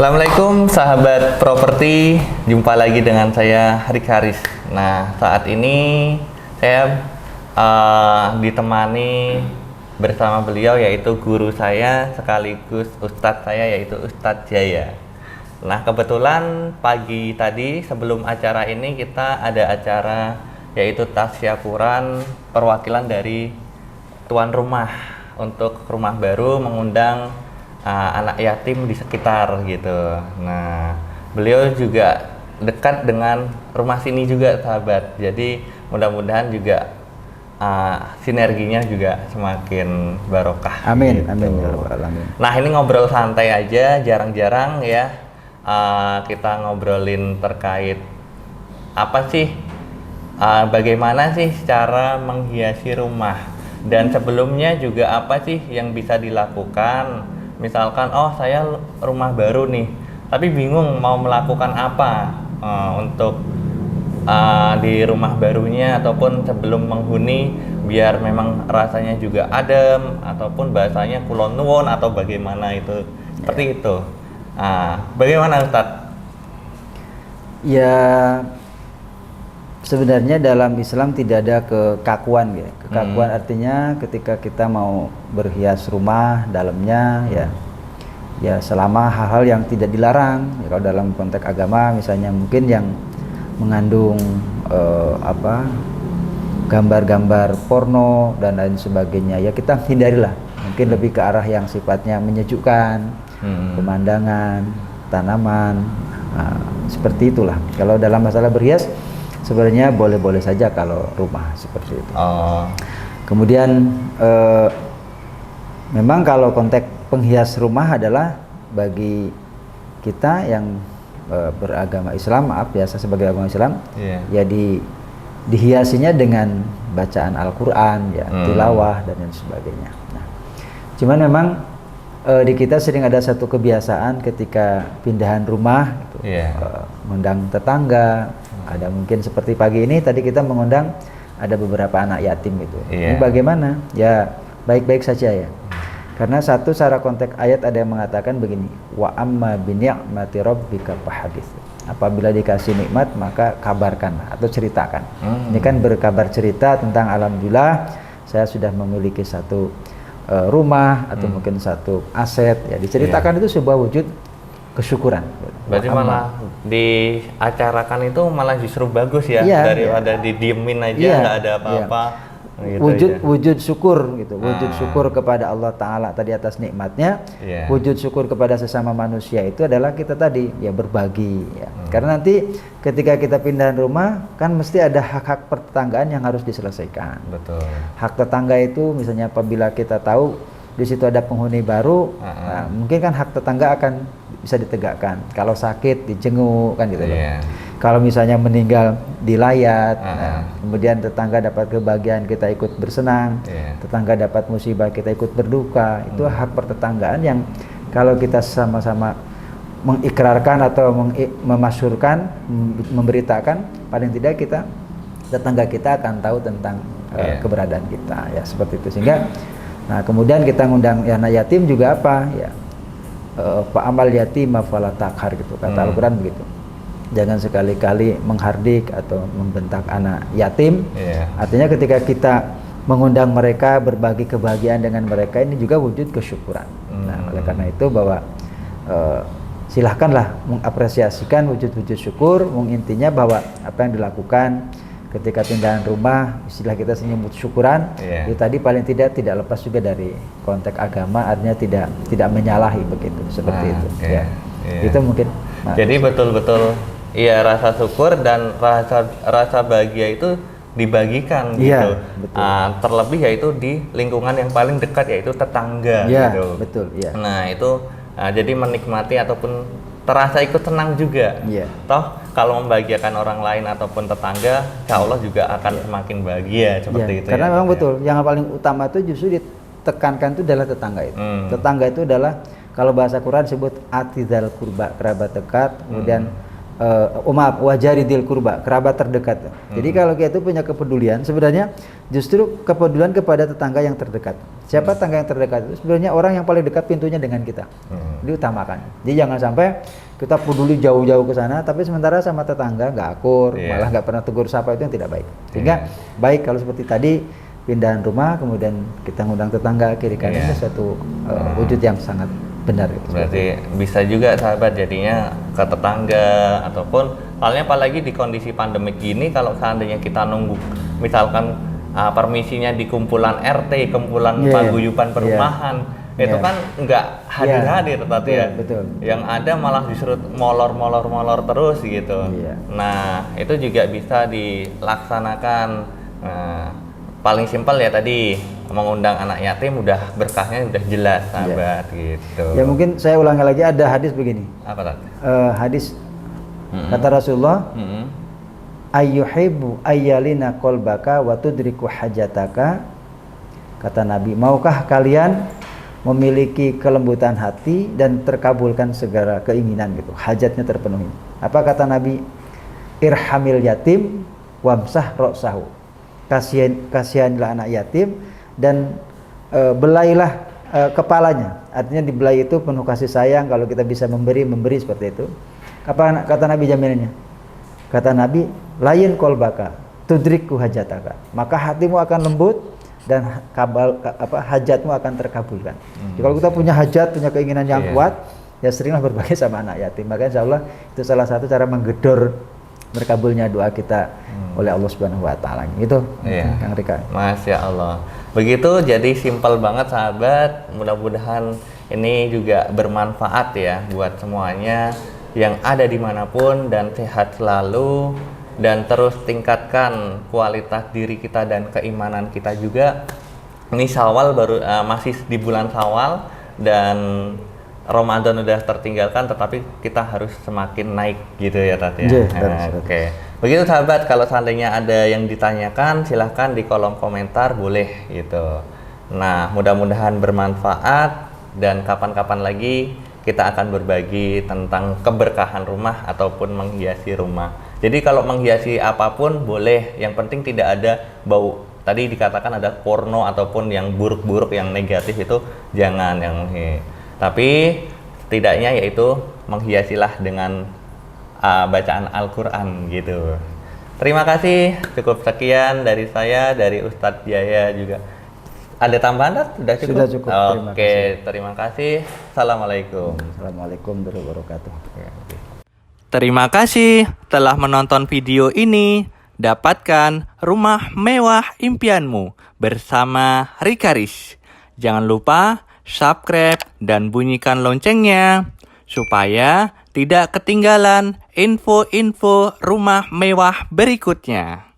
Assalamualaikum sahabat properti, jumpa lagi dengan saya Harik Haris. Nah, saat ini saya ditemani bersama beliau, yaitu guru saya sekaligus ustadz saya, yaitu Ustadz Jaya. Nah, kebetulan pagi tadi sebelum acara ini kita ada acara yaitu tasyakuran perwakilan dari tuan rumah untuk rumah baru mengundang anak yatim di sekitar gitu. Nah, beliau juga dekat dengan rumah sini juga sahabat. Jadi mudah-mudahan juga sinerginya juga semakin barokah. Amin, gitu. amin, ya Rabbal alamin. Nah, ini ngobrol santai aja, jarang-jarang ya kita ngobrolin terkait apa sih, bagaimana sih cara menghiasi rumah, dan sebelumnya juga apa sih yang bisa dilakukan. Misalkan, oh saya rumah baru nih, tapi bingung mau melakukan apa untuk di rumah barunya ataupun sebelum menghuni biar memang rasanya juga adem ataupun bahasanya kulon nuwun atau bagaimana itu seperti itu. Bagaimana Ustadz? Ya, sebenarnya dalam Islam tidak ada kekakuan ya. Kekakuan artinya ketika kita mau berhias rumah dalamnya ya selama hal-hal yang tidak dilarang. Ya, kalau dalam konteks agama misalnya mungkin yang mengandung gambar-gambar porno dan lain sebagainya, ya kita hindarilah. Mungkin lebih ke arah yang sifatnya menyejukkan, pemandangan, tanaman, seperti itulah. Kalau dalam masalah berhias sebenarnya boleh-boleh saja kalau rumah seperti itu. Kemudian memang kalau konteks penghias rumah adalah bagi kita yang beragama Islam, biasa sebagai agama Islam, ya dihiasinya dengan bacaan Al-Quran, ya tilawah dan lain sebagainya. Nah, cuman memang di kita sering ada satu kebiasaan ketika pindahan rumah, gitu, mengundang tetangga. Ada mungkin seperti pagi ini tadi kita mengundang ada beberapa anak yatim gitu. Ini bagaimana? Ya baik-baik saja ya. Karena satu secara konteks ayat ada yang mengatakan begini, wa amma bi ni'mati rabbika fahadits. Apabila dikasih nikmat maka kabarkan atau ceritakan. Ini kan berkabar cerita tentang alhamdulillah saya sudah memiliki satu rumah atau mungkin satu aset, ya diceritakan itu sebuah wujud kesyukuran. Berarti malah diacarakan itu malah justru bagus ya, daripada didiemin aja nggak ada apa-apa. Gitu wujud syukur gitu, wujud syukur kepada Allah Ta'ala tadi atas nikmatnya. Wujud syukur kepada sesama manusia itu adalah kita tadi ya berbagi ya. Karena nanti ketika kita pindahan rumah kan mesti ada hak-hak pertetanggaan yang harus diselesaikan. Betul. Hak tetangga itu misalnya apabila kita tahu di situ ada penghuni baru, nah, mungkin kan hak tetangga akan bisa ditegakkan. Kalau sakit dijenguk kan gitu loh. Kalau misalnya meninggal dilayat, nah, kemudian tetangga dapat kebahagiaan kita ikut bersenang, tetangga dapat musibah kita ikut berduka. Itu hak pertetanggaan yang kalau kita sama-sama mengikrarkan atau memasyurkan, memberitakan, paling tidak kita tetangga kita akan tahu tentang keberadaan kita ya, seperti itu. Sehingga nah kemudian kita ngundang anak yatim juga apa ya, Pak amal yatim fala takhar gitu, kata Al-Quran begitu. Jangan sekali-kali menghardik atau membentak anak yatim. Artinya ketika kita mengundang mereka, berbagi kebahagiaan dengan mereka, ini juga wujud kesyukuran. Nah, oleh karena itu bahwa silahkanlah mengapresiasikan wujud-wujud syukur. Intinya bahwa apa yang dilakukan ketika pindahan rumah, istilah kita menyebut syukuran, itu tadi paling tidak lepas juga dari konteks agama, artinya tidak menyalahi begitu, seperti itu. Itu mungkin. Jadi betul-betul iya, rasa syukur dan rasa bahagia itu dibagikan gitu. Terlebih yaitu di lingkungan yang paling dekat, yaitu tetangga gitu. Betul, Nah, itu jadi menikmati ataupun terasa ikut senang juga. Toh kalau membahagiakan orang lain ataupun tetangga, insya Allah juga akan semakin bahagia seperti itu. Karena memang betul, yang paling utama itu justru ditekankan itu adalah tetangga itu. Tetangga itu adalah kalau bahasa Quran disebut atizal kurba, kerabat dekat, kemudian maaf, wajari dil kurba, kerabat terdekat. Jadi kalau kita itu punya kepedulian, sebenarnya justru kepedulian kepada tetangga yang terdekat. Siapa tetangga yang terdekat itu? Sebenarnya orang yang paling dekat pintunya dengan kita. Diutamakan. Jadi jangan sampai kita peduli jauh-jauh ke sana, tapi sementara sama tetangga nggak akur, malah nggak pernah tegur sapa, itu yang tidak baik. Sehingga baik kalau seperti tadi pindahan rumah, kemudian kita ngundang tetangga kiri kanan, itu suatu wujud yang sangat benar. Berarti bisa juga sahabat jadinya ke tetangga ataupun halnya apalagi di kondisi pandemik gini, kalau seandainya kita nunggu misalkan permisinya di kumpulan RT, kumpulan paguyuban perumahan, itu kan nggak hadir-hadir tadi ya. Betul. Yang ada malah disuruh molor terus gitu. Nah, itu juga bisa dilaksanakan. Paling simpel ya tadi mengundang anak yatim, udah berkahnya udah jelas sahabat gitu. Ya mungkin saya ulangi lagi, ada hadis begini. Apa tadi? Hadis kata Rasulullah, ayyuhibbu ayyalina qalbaka wa tudriku hajataka. Kata Nabi, maukah kalian memiliki kelembutan hati dan terkabulkan segala keinginan gitu, hajatnya terpenuhi. Apa kata Nabi? Irhamil yatim wamsah ra'sahu. Kasihanilah anak yatim dan belailah kepalanya. Artinya dibelai itu penuh kasih sayang. Kalau kita bisa memberi seperti itu. Apa kata Nabi jaminannya? Kata Nabi, layin kolbaka tudriku hajataka. Maka hatimu akan lembut dan hajatmu akan terkabulkan. Jadi kalau kita punya hajat, punya keinginan yang kuat, ya seringlah berbagi sama anak yatim. Maka insya Allah itu salah satu cara menggedor berkabulnya doa kita oleh Allah Subhanahu wa taala. Itu Kang Rika. Masya Allah. Begitu, jadi simpel banget sahabat. Mudah-mudahan ini juga bermanfaat ya buat semuanya yang ada dimanapun, dan sehat selalu, dan terus tingkatkan kualitas diri kita dan keimanan kita juga. Ini Syawal baru masih di bulan Syawal dan Ramadan udah tertinggalkan, tetapi kita harus semakin naik gitu ya Tati ya. Oke. Begitu sahabat, kalau seandainya ada yang ditanyakan silahkan di kolom komentar, boleh gitu. Nah, mudah-mudahan bermanfaat, dan kapan-kapan lagi kita akan berbagi tentang keberkahan rumah ataupun menghiasi rumah. Jadi kalau menghiasi apapun boleh, yang penting tidak ada bau. Tadi dikatakan ada porno ataupun yang buruk-buruk, yang negatif itu jangan yang tapi setidaknya yaitu menghiasilah dengan bacaan Al-Quran gitu. Terima kasih, cukup sekian dari saya, dari Ustadz Jaya juga. Ada tambahan? Sudah cukup? Sudah cukup. Oke, terima kasih. Assalamualaikum. Assalamualaikum warahmatullahi wabarakatuh. Terima kasih telah menonton video ini. Dapatkan rumah mewah impianmu bersama Rikaris. Jangan lupa subscribe dan bunyikan loncengnya supaya tidak ketinggalan info-info rumah mewah berikutnya.